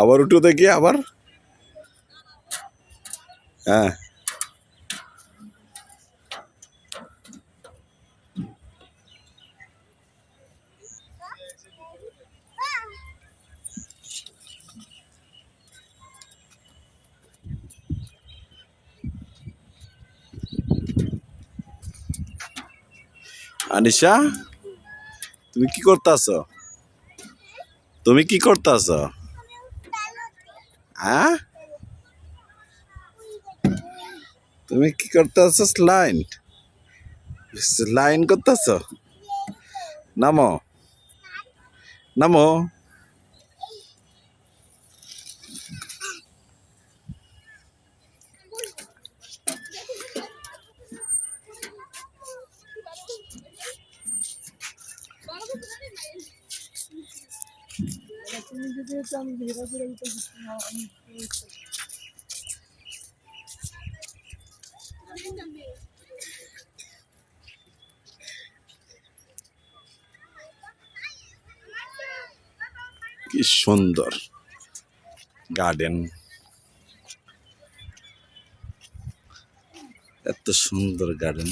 আবার উঠো দেখি আবার। হ্যাঁ আনিশা, তুমি কি করতেছ? তুমি কি করতেছ? হ্যাঁ, তুমি কি করতেছ? স্লাইন স্লাইন করতেছ? নামো নামো। কি সুন্দর গার্ডেন, এত সুন্দর গার্ডেন।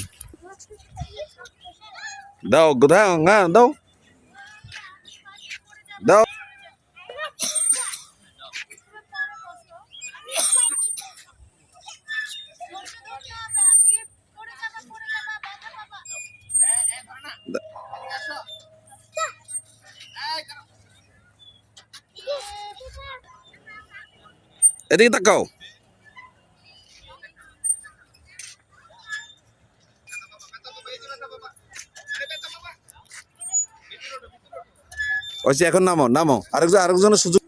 দাও দাও, হ্যাঁ দাও দাও। এদিকে তাকাও। ওই এখন নামো নামো, আরেকজনের সুযোগ।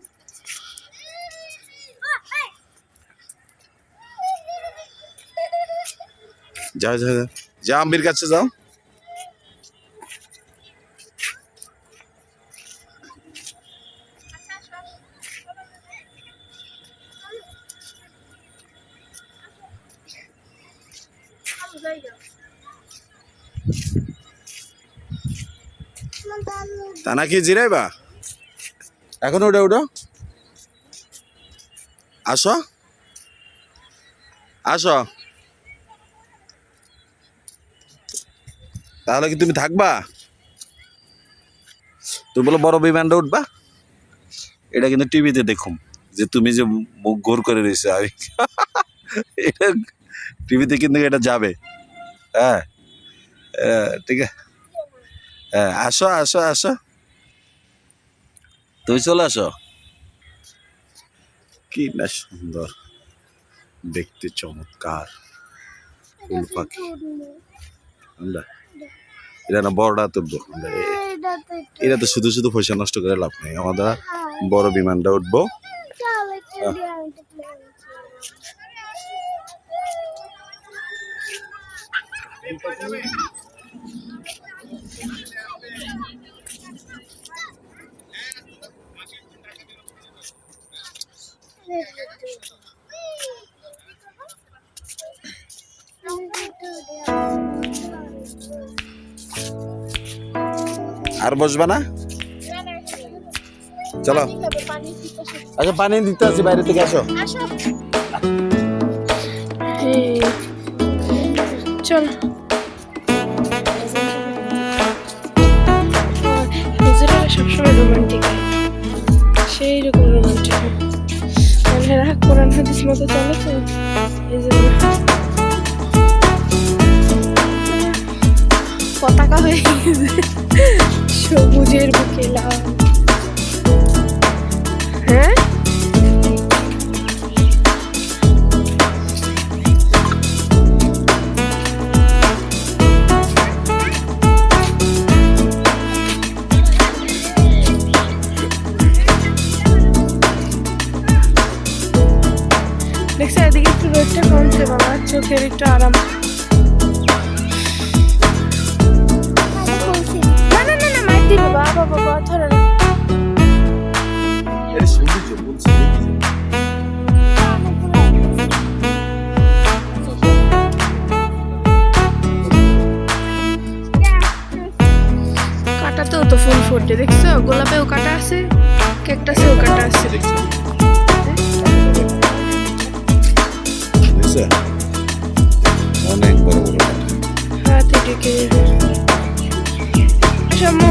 যাও যাও যাও, আম্বির কাছে যাও। তা নাকি জিরাইবা? এখন উঠো উঠো, আসো আসো। তাহলে কি তুমি থাকবা? তুমি বলো বড় বিমানটা উঠবা। এটা কিন্তু টিভিতে দেখুম যে তুমি যে মুখ ঘোর করে রয়েছে, আমি এটা টিভিতে কিন্তু এটা যাবে। হ্যাঁ ঠিক আছে, হ্যাঁ আসো আসো আসো, তুমি চলে আসো। কি না সুন্দর দেখতে, চমৎকার ফুল পাখি। আমরা এটা না বড়টা তুলবো, এটা তো শুধু শুধু পয়সা নষ্ট করে লাভ নেই, আমাদের বড় বিমানটা উঠবো। আর বসবা না? চলো, আচ্ছা পানি দিতে আসি, বাইরে থেকে আসো। চল নিজেরা সবসময় রোমান্টিক, সেই রকম রোমান্টিক, মানে রাগ কোরআন হাদিস মতো চলে তো এই জন্য পতাকা হয়ে গেছে সবুজের বুকে লাল। হ্যাঁ দেখছো, এদিকে একটু রোদটা কমছে বাবা, চোখের একটু আরাম। বাবা বাবা ধরে না, কাটাতেও তো ফুল ফুটে দেখ। বুঝছে অনেক বড় বড় পাঠা। হাতি ডেকে শামু